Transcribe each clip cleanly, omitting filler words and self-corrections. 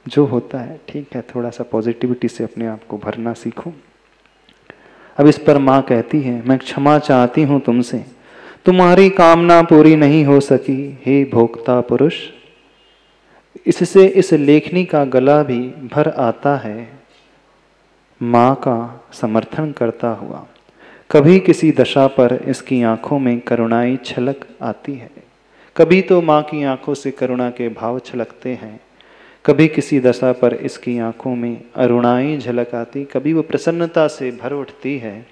जो होता है ठीक है, थोड़ा सा पॉजिटिविटी से अपने आप को भरना सीखो। अब इस पर माँ कहती है, मैं क्षमा चाहती हूँ तुमसे, तुम्हारी कामना पूरी नहीं हो सकी हे भोक्ता पुरुष। इससे इस लेखनी का गला भी भर आता है माँ का समर्थन करता हुआ। कभी किसी दशा पर इसकी आंखों में करुणाई छलक आती है। कभी तो माँ की आंखों से करुणा के भाव छलकते हैं, कभी किसी दशा पर इसकी आंखों में अरुणाई झलक आती, कभी वो प्रसन्नता से भर उठती है।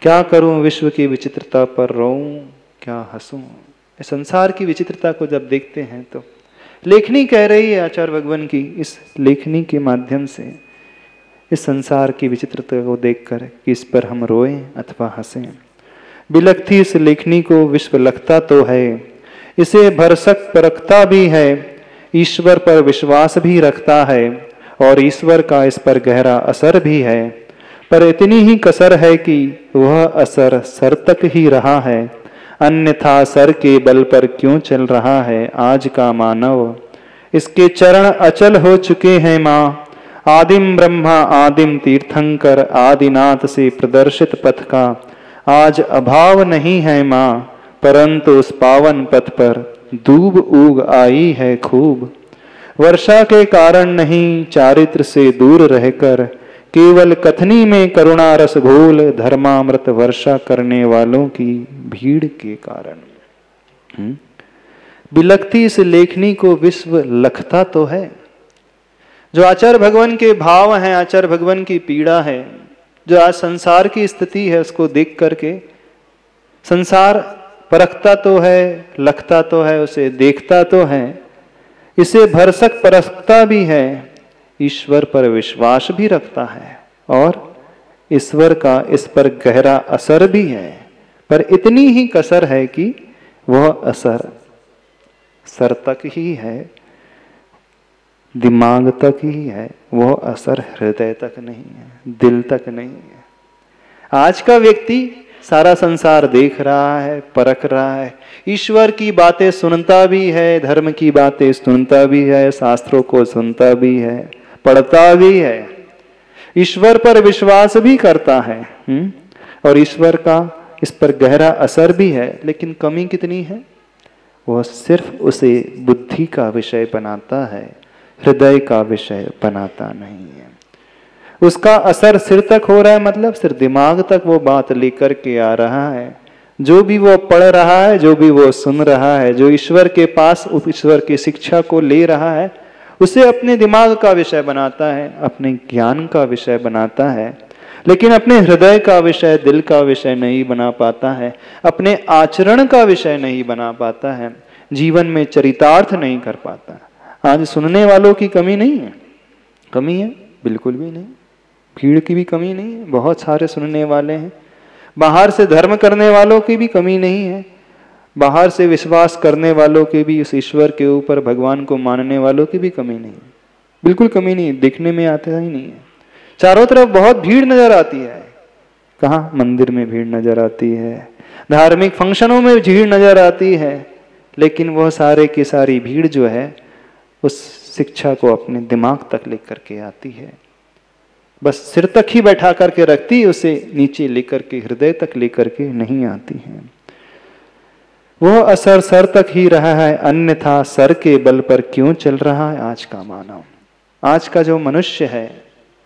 क्या करूं विश्व की विचित्रता पर रोऊं क्या हंसूं। संसार की विचित्रता को जब देखते हैं तो लेखनी कह रही है आचार्य भगवान की इस लेखनी के माध्यम से इस संसार की विचित्रता को देखकर कि इस पर हम रोएं अथवा हंसें। बिलखती इस लेखनी को विश्व लगता तो है, इसे भरसक परखता भी है, ईश्वर पर विश्वास भी रखता है और ईश्वर का इस पर गहरा असर भी है। पर इतनी ही कसर है कि वह असर सर तक ही रहा है, अन्यथा सर के बल पर क्यों चल रहा है आज का मानव। इसके चरण अचल हो चुके हैं माँ, आदिम ब्रह्मा आदिम तीर्थंकर आदिनाथ से प्रदर्शित पथ का आज अभाव नहीं है माँ, परंतु उस पावन पथ पर दूब उग आई है खूब। वर्षा के कारण नहीं चारित्र से दूर रहकर, केवल कथनी में करुणा रस घोल धर्मामृत वर्षा करने वालों की भीड़ के कारण। बिलखती इस लेखनी को विश्व लखता तो है। जो आचार्य भगवान के भाव हैं, आचार्य भगवान की पीड़ा है, जो आज संसार की स्थिति है, उसको देख करके संसार परखता तो है, लखता तो है, उसे देखता तो है, इसे भरसक परखता भी है, ईश्वर पर विश्वास भी रखता है और ईश्वर का इस पर गहरा असर भी है। पर इतनी ही कसर है कि वह असर सर तक ही है, दिमाग तक ही है, वह असर हृदय तक नहीं है, दिल तक नहीं है। आज का व्यक्ति सारा संसार देख रहा है, परख रहा है, ईश्वर की बातें सुनता भी है, धर्म की बातें सुनता भी है, शास्त्रों को सुनता भी है, पढ़ता भी है, ईश्वर पर विश्वास भी करता है और ईश्वर का इस पर गहरा असर भी है। लेकिन कमी कितनी है, वह सिर्फ उसे बुद्धि का विषय बनाता है, हृदय का विषय बनाता नहीं है। उसका असर सिर तक हो रहा है, मतलब सिर दिमाग तक वो बात लेकर के आ रहा है। जो भी वो पढ़ रहा है, जो भी वो सुन रहा है, जो ईश्वर के पास ईश्वर की शिक्षा को ले रहा है, उसे अपने दिमाग का विषय बनाता है, अपने ज्ञान का विषय बनाता है, लेकिन अपने हृदय का विषय, दिल का विषय नहीं बना पाता है, अपने आचरण का विषय नहीं बना पाता है, जीवन में चरितार्थ नहीं कर पाता। आज सुनने वालों की कमी नहीं है, कमी है बिल्कुल भी नहीं, भीड़ की भी कमी नहीं है, बहुत सारे सुनने वाले हैं। बाहर से धर्म करने वालों की भी कमी नहीं है, बाहर से विश्वास करने वालों की भी, उस ईश्वर के ऊपर भगवान को मानने वालों की भी कमी नहीं है, बिल्कुल कमी नहीं, दिखने में आता ही नहीं है। चारों तरफ बहुत भीड़ नजर आती है। कहाँ? मंदिर में भीड़ नजर आती है, धार्मिक फंक्शनों में भीड़ नजर आती है, लेकिन वह सारे की सारी भीड़ जो है उस शिक्षा को अपने दिमाग तक लेकर के आती है, बस सिर तक ही बैठा करके रखती, उसे नीचे लेकर के हृदय तक लेकर के नहीं आती है। वह असर सर तक ही रहा है, अन्यथा सर के बल पर क्यों चल रहा है आज का मानव। आज का जो मनुष्य है,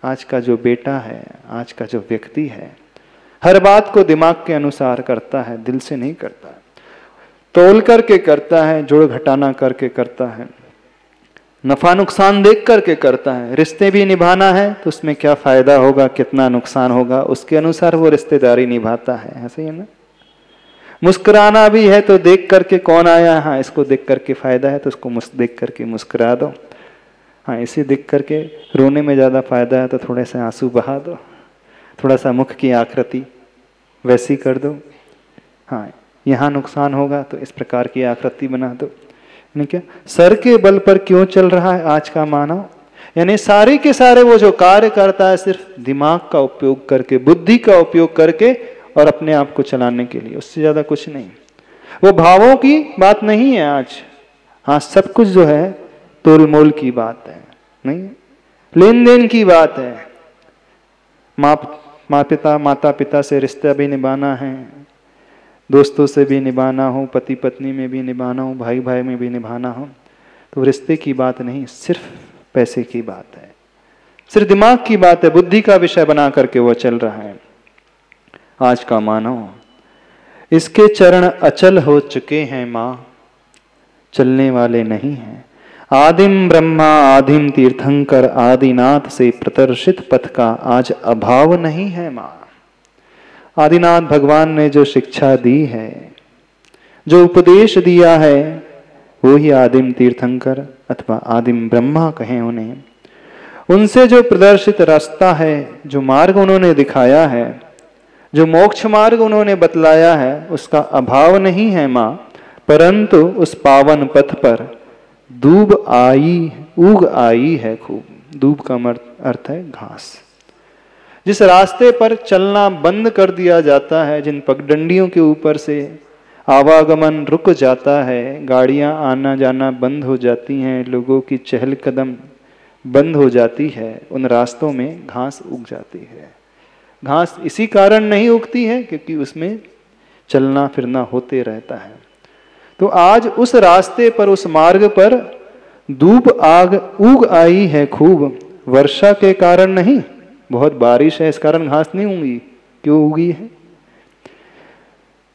आज का जो बेटा है, आज का जो व्यक्ति है, हर बात को दिमाग के अनुसार करता है, दिल से नहीं करता है, तोल करके करता है, जोड़ घटाना करके करता है, नफा नुकसान देख करके करता है। रिश्ते भी निभाना है तो उसमें क्या फायदा होगा, कितना नुकसान होगा, उसके अनुसार वो रिश्तेदारी निभाता है। ऐसे ही है ना। मुस्कुराना भी है तो देख करके कौन आया, हाँ इसको देख करके फायदा है तो उसको देख करके मुस्कुरा दो, हाँ इसे देख करके रोने में ज़्यादा फायदा है तो थोड़े से आंसू बहा दो, थोड़ा सा मुख की आकृति वैसी कर दो, हाँ यहाँ नुकसान होगा तो इस प्रकार की आकृति बना दो। क्या सर के बल पर क्यों चल रहा है आज का मानव, यानी सारे के सारे वो जो कार्य करता है सिर्फ दिमाग का उपयोग करके, बुद्धि का उपयोग करके और अपने आप को चलाने के लिए, उससे ज्यादा कुछ नहीं। वो भावों की बात नहीं है आज, हाँ सब कुछ जो है तोल मोल की बात है, नहीं, लेन देन की बात है। माता पिता से रिश्ता भी निभाना है, दोस्तों से भी निभाना हो, पति पत्नी में भी निभाना हो, भाई भाई में भी निभाना हो, तो रिश्ते की बात नहीं, सिर्फ पैसे की बात है, सिर्फ दिमाग की बात है, बुद्धि का विषय बना करके वो चल रहा है। आज का मानव, इसके चरण अचल हो चुके हैं माँ, चलने वाले नहीं हैं। आदिम ब्रह्मा आदिम तीर्थंकर आदिनाथ से प्रदर्शित पथ का आज अभाव नहीं है माँ। आदिनाथ भगवान ने जो शिक्षा दी है, जो उपदेश दिया है, वो ही आदिम तीर्थंकर अथवा आदिम ब्रह्मा कहें उन्हें। उनसे जो प्रदर्शित रास्ता है, जो मार्ग उन्होंने दिखाया है, जो मोक्ष मार्ग उन्होंने बतलाया है, उसका अभाव नहीं है माँ, परंतु उस पावन पथ पर दूब आई उग आई है खूब। दूब का अर्थ है घास। जिस रास्ते पर चलना बंद कर दिया जाता है, जिन पगडंडियों के ऊपर से आवागमन रुक जाता है, गाड़ियां आना जाना बंद हो जाती हैं, लोगों की चहल कदम बंद हो जाती है, उन रास्तों में घास उग जाती है। घास इसी कारण नहीं उगती है क्योंकि उसमें चलना फिरना होते रहता है। तो आज उस रास्ते पर, उस मार्ग पर धूप आग उग आई है खूब। वर्षा के कारण नहीं, बहुत बारिश है इस कारण घास नहीं उगी। क्यों उगी है?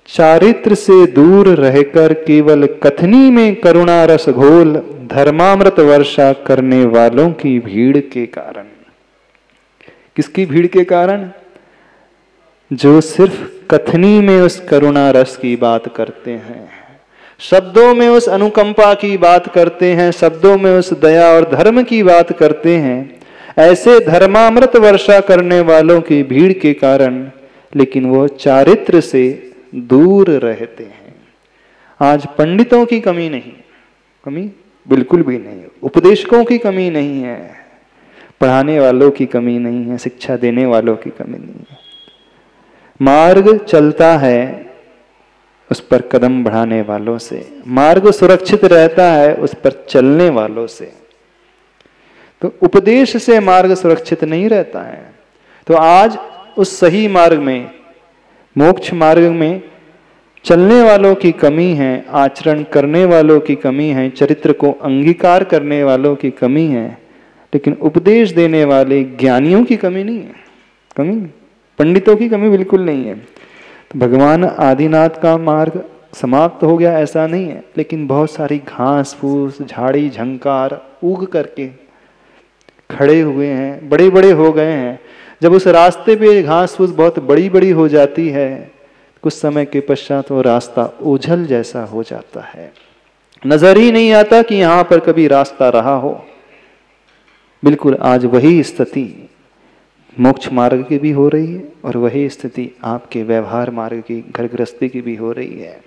चारित्र से दूर रहकर केवल कथनी में करुणा रस घोल धर्मामृत वर्षा करने वालों की भीड़ के कारण। किसकी भीड़ के कारण? जो सिर्फ कथनी में उस करुणा रस की बात करते हैं, शब्दों में उस अनुकंपा की बात करते हैं, शब्दों में उस दया और धर्म की बात करते हैं, ऐसे धर्मामृत वर्षा करने वालों की भीड़ के कारण, लेकिन वो चारित्र से दूर रहते हैं। आज पंडितों की कमी नहीं, कमी बिल्कुल भी नहीं, उपदेशकों की कमी नहीं है, पढ़ाने वालों की कमी नहीं है, शिक्षा देने वालों की कमी नहीं है। मार्ग चलता है उस पर कदम बढ़ाने वालों से, मार्ग सुरक्षित रहता है उस पर चलने वालों से। तो उपदेश से मार्ग सुरक्षित नहीं रहता है। तो आज उस सही मार्ग में, मोक्ष मार्ग में चलने वालों की कमी है, आचरण करने वालों की कमी है, चरित्र को अंगीकार करने वालों की कमी है, लेकिन उपदेश देने वाले ज्ञानियों की कमी नहीं है। कमी पंडितों की कमी बिल्कुल नहीं है। तो भगवान आदिनाथ का मार्ग समाप्त हो गया ऐसा नहीं है, लेकिन बहुत सारी घास फूस झाड़ी झंकार उग करके खड़े हुए हैं, बड़े बड़े हो गए हैं। जब उस रास्ते पे घास फूस बहुत बड़ी बड़ी हो जाती है, कुछ समय के पश्चात वो रास्ता ओझल जैसा हो जाता है, नजर ही नहीं आता कि यहाँ पर कभी रास्ता रहा हो। बिल्कुल आज वही स्थिति मोक्ष मार्ग की भी हो रही है और वही स्थिति आपके व्यवहार मार्ग की, घर गृहस्थी की भी हो रही है।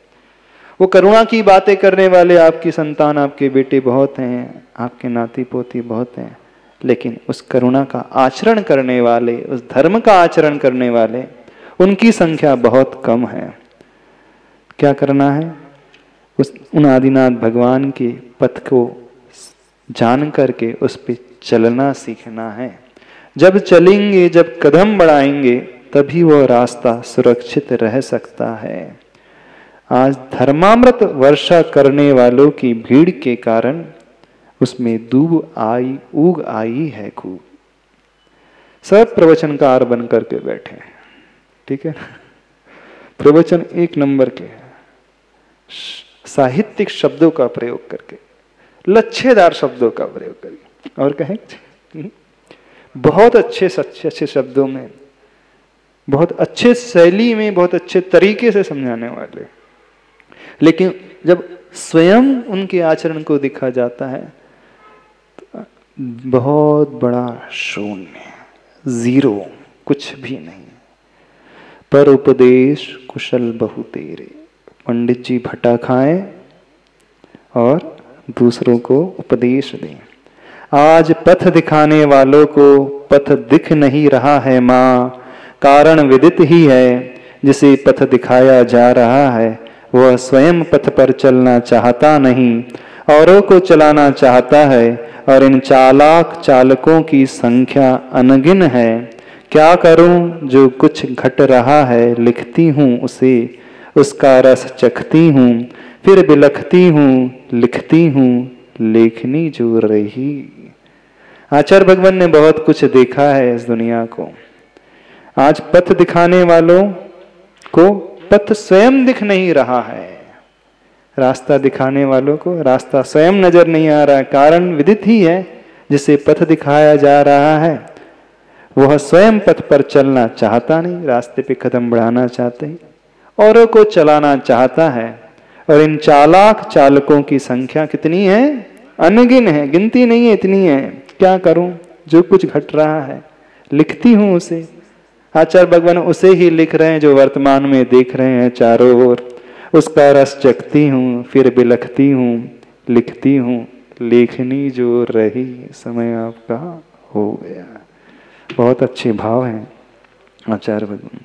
वो करुणा की बातें करने वाले आपकी संतान, आपके बेटे बहुत हैं, आपके नाती पोती बहुत हैं, लेकिन उस करुणा का आचरण करने वाले, उस धर्म का आचरण करने वाले, उनकी संख्या बहुत कम है। क्या करना है? उन आदिनाथ भगवान के पथ को जान करके उस पर चलना सीखना है। जब चलेंगे, जब कदम बढ़ाएंगे, तभी वह रास्ता सुरक्षित रह सकता है। आज धर्मामृत वर्षा करने वालों की भीड़ के कारण उसमें दूब आई उग आई है खूब। सब प्रवचनकार बन करके बैठे हैं, ठीक है, प्रवचन एक नंबर के हैं, साहित्यिक शब्दों का प्रयोग करके, लच्छेदार शब्दों का प्रयोग करके, और कहें बहुत अच्छे अच्छे शब्दों में, बहुत अच्छे शैली में, बहुत अच्छे तरीके से समझाने वाले। लेकिन जब स्वयं उनके आचरण को देखा जाता है तो बहुत बड़ा शून्य, जीरो, कुछ भी नहीं। पर उपदेश कुशल बहु तेरे, पंडित जी भट्टा खाएं और दूसरों को उपदेश दें। आज पथ दिखाने वालों को पथ दिख नहीं रहा है माँ, कारण विदित ही है, जिसे पथ दिखाया जा रहा है वह स्वयं पथ पर चलना चाहता नहीं। औरों को चलाना चाहता है और इन चालाक चालकों की संख्या अनगिन है। क्या करूं जो कुछ घट रहा है, लिखती हूं उसे, उसका रस चखती हूं, फिर बिलखती हूं, लिखती हूं, लेखनी जो रही। आचार्य भगवान ने बहुत कुछ देखा है इस दुनिया को। आज पथ दिखाने वालों को पथ स्वयं दिख नहीं रहा है, रास्ता दिखाने वालों को रास्ता स्वयं नजर नहीं आ रहा है। कारण विदित ही है, जिसे पथ दिखाया जा रहा है वह स्वयं पथ पर चलना चाहता नहीं, रास्ते पे कदम बढ़ाना चाहते ही औरों को चलाना चाहता है। और इन चालाक चालकों की संख्या कितनी है, अनगिन है, गिनती नहीं है, इतनी है। क्या करूं जो कुछ घट रहा है, लिखती हूं उसे। आचार्य भगवान उसे ही लिख रहे हैं जो वर्तमान में देख रहे हैं चारों ओर। उसका रस चखती हूं, फिर बिलखती हूं, लिखती हूं, लेखनी जो रही। समय आपका हो गया। बहुत अच्छे भाव हैं आचार्य भगवान।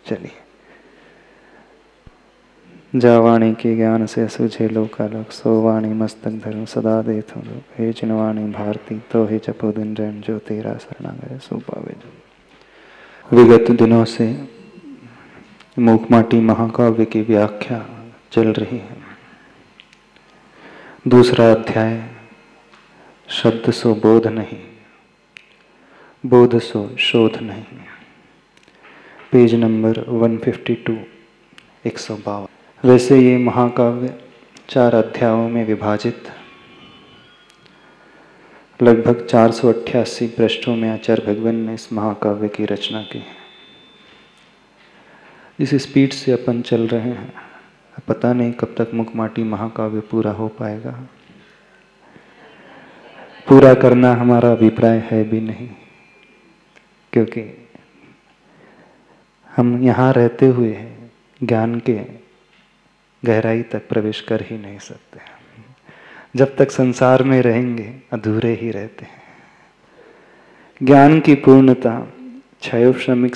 चलिए, जा वाणी के ज्ञान से सूझे लोकालोक, सो वाणी मस्तक धरो सदा देथो लोक। हे चिनवाणी भारती तो हे जपो दिन रैन, जो तेरा शरणागत सो पावे जो। विगत दिनों से मूकमाटी महाकाव्य की व्याख्या चल रही है। दूसरा अध्याय, शब्द सो बोध नहीं, बोध सो शोध नहीं। Page number 152, 152। वैसे ये महाकाव्य 4 अध्यायों में विभाजित लगभग 488 पृष्ठों में आचार्य भगवान ने इस महाकाव्य की रचना की है। जिस स्पीड से अपन चल रहे हैं, पता नहीं कब तक मूकमाटी महाकाव्य पूरा हो पाएगा। पूरा करना हमारा अभिप्राय है भी नहीं, क्योंकि हम यहाँ रहते हुए ज्ञान के गहराई तक प्रवेश कर ही नहीं सकते। जब तक संसार में रहेंगे अधूरे ही रहते हैं। ज्ञान की पूर्णता क्षयोपशमिक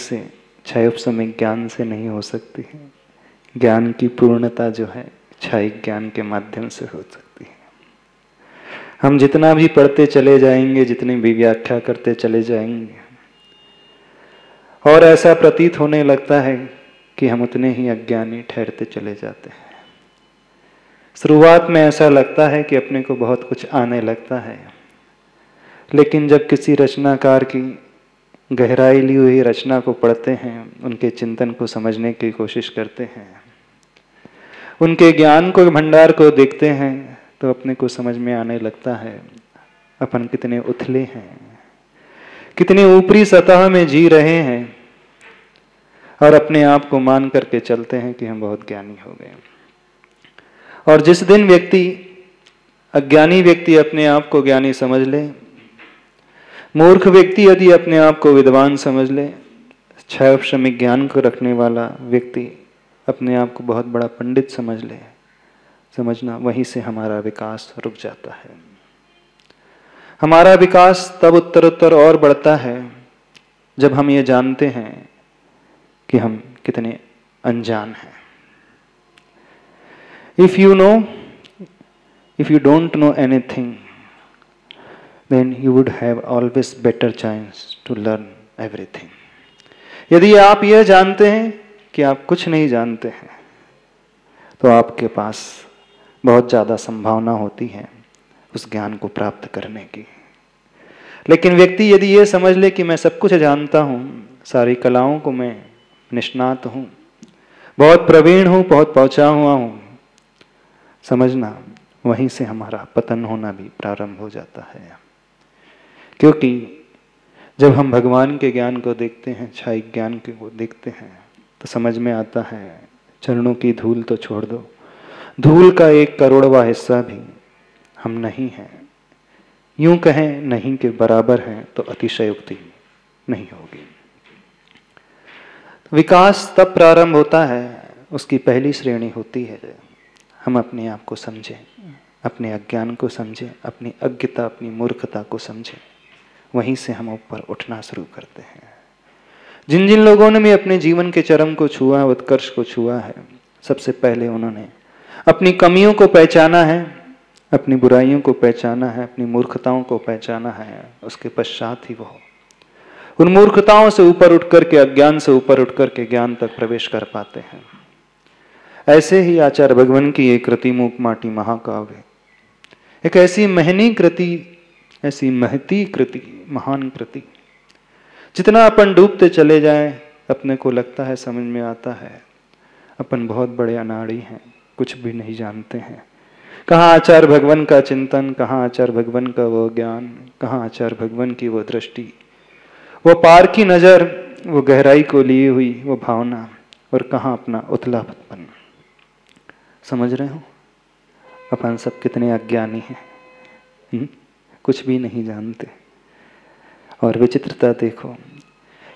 ज्ञान से नहीं हो सकती है। ज्ञान की पूर्णता जो है क्षयिक ज्ञान के माध्यम से हो सकती है। हम जितना भी पढ़ते चले जाएंगे, जितनी भी व्याख्या करते चले जाएंगे, और ऐसा प्रतीत होने लगता है कि हम उतने ही अज्ञानी ठहरते चले जाते हैं। शुरुआत में ऐसा लगता है कि अपने को बहुत कुछ आने लगता है, लेकिन जब किसी रचनाकार की गहराई ली हुई रचना को पढ़ते हैं, उनके चिंतन को समझने की कोशिश करते हैं, उनके ज्ञान को भंडार को देखते हैं, तो अपने को समझ में आने लगता है अपन कितने उथले हैं, कितनी ऊपरी सतह में जी रहे हैं, और अपने आप को मान करके चलते हैं कि हम बहुत ज्ञानी हो गए। और जिस दिन अज्ञानी व्यक्ति अपने आप को ज्ञानी समझ ले, मूर्ख व्यक्ति यदि अपने आप को विद्वान समझ ले, क्षयोपशमिक ज्ञान को रखने वाला व्यक्ति अपने आप को बहुत बड़ा पंडित समझ ले, समझना वहीं से हमारा विकास रुक जाता है। हमारा विकास तब उत्तरोत्तर और बढ़ता है जब हम ये जानते हैं कि हम कितने अनजान हैं। If you don't know anything, then you would have always better chance to learn everything. यदि आप यह जानते हैं कि आप कुछ नहीं जानते हैं, तो आपके पास बहुत ज़्यादा संभावना होती है उस ज्ञान को प्राप्त करने की। लेकिन व्यक्ति यदि ये समझ ले कि मैं सब कुछ जानता हूँ, सारी कलाओं को मैं निष्णात हूँ, बहुत प्रवीण हूँ, बहुत पहुँचा हुआ हूँ, समझना वहीं से हमारा पतन होना भी प्रारंभ हो जाता है। क्योंकि जब हम भगवान के ज्ञान को देखते हैं, क्षयिक ज्ञान को देखते हैं, तो समझ में आता है चरणों की धूल तो छोड़ दो, धूल का 1 करोड़वां हिस्सा भी हम नहीं हैं। यूं कहें नहीं के बराबर हैं तो अतिशयोक्ति नहीं होगी। विकास तब प्रारंभ होता है, उसकी पहली श्रेणी होती है हम अपने आप को समझें, अपने अज्ञान को समझें, अपनी अज्ञता, अपनी मूर्खता को समझें। वहीं से हम ऊपर उठना शुरू करते हैं। जिन जिन लोगों ने भी अपने जीवन के चरम को छुआ, उत्कर्ष को छुआ है, सबसे पहले उन्होंने अपनी कमियों को पहचाना है अपनी बुराइयों को पहचाना है, अपनी मूर्खताओं को पहचाना है, उसके पश्चात ही वो उन मूर्खताओं से ऊपर उठ करके, अज्ञान से ऊपर उठ करके ज्ञान तक प्रवेश कर पाते हैं। ऐसे ही आचार्य भगवान की एक कृति मूक माटी महाकाव्य, एक ऐसी महनी कृति, ऐसी महती कृति, महान कृति, जितना अपन डूबते चले जाएं अपने को लगता है, समझ में आता है अपन बहुत बड़े अनाड़ी हैं, कुछ भी नहीं जानते हैं। कहाँ आचार्य भगवान का चिंतन, कहाँ आचार्य भगवान का वो ज्ञान, कहाँ आचार्य भगवान की वो दृष्टि, वो पार की नजर, वो गहराई को लिए हुई वो भावना, और कहाँ अपना उथलापन। समझ रहे हो अपन सब कितने अज्ञानी हैं, कुछ भी नहीं जानते। और विचित्रता देखो,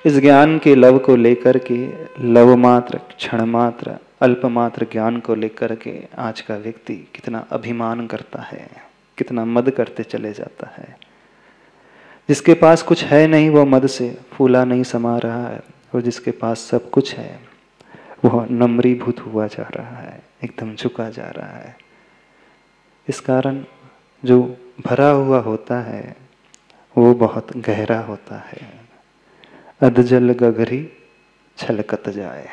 इस ज्ञान के लव को लेकर के, लव मात्र, क्षण मात्र, अल्प मात्र ज्ञान को लेकर के आज का व्यक्ति कितना अभिमान करता है, कितना मद करते चले जाता है। जिसके पास कुछ है नहीं वो मद से फूला नहीं समा रहा है, और जिसके पास सब कुछ है वह नम्रीभूत हुआ जा रहा है, एकदम झुका जा रहा है। इस कारण जो भरा हुआ होता है वो बहुत गहरा होता है। अधजल गगरी छलकत जाए,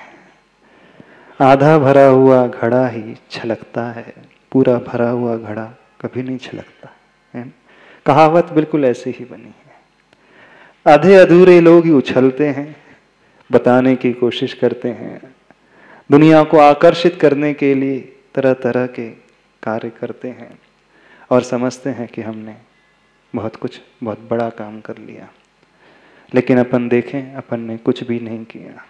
आधा भरा हुआ घड़ा ही छलकता है, पूरा भरा हुआ घड़ा कभी नहीं छलकता है। कहावत बिल्कुल ऐसे ही बनी है। आधे अधूरे लोग ही उछलते हैं, बताने की कोशिश करते हैं, दुनिया को आकर्षित करने के लिए तरह तरह के कार्य करते हैं, और समझते हैं कि हमने बहुत कुछ, बहुत बड़ा काम कर लिया। लेकिन अपन देखें, अपन ने कुछ भी नहीं किया।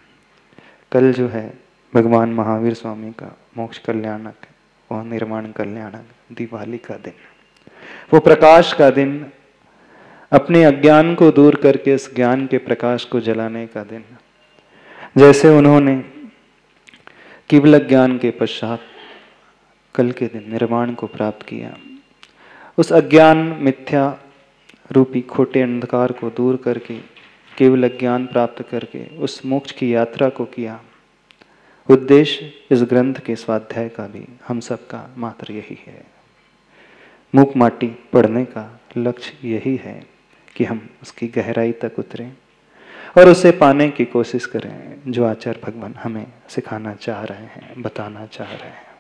कल जो है भगवान महावीर स्वामी का मोक्ष कल्याणक और निर्माण कल्याणक दिवाली का दिन, वो प्रकाश का दिन, अपने अज्ञान को दूर करके इस ज्ञान के प्रकाश को जलाने का दिन। जैसे उन्होंने केवल ज्ञान के पश्चात कल के दिन निर्वाण को प्राप्त किया, उस अज्ञान मिथ्या रूपी खोटे अंधकार को दूर करके केवल ज्ञान प्राप्त करके उस मोक्ष की यात्रा को किया। उद्देश्य इस ग्रंथ के स्वाध्याय का भी हम सबका मात्र यही है। मूक माटी पढ़ने का लक्ष्य यही है कि हम उसकी गहराई तक उतरें और उसे पाने की कोशिश करें, जो आचार्य भगवान हमें सिखाना चाह रहे हैं, बताना चाह रहे हैं।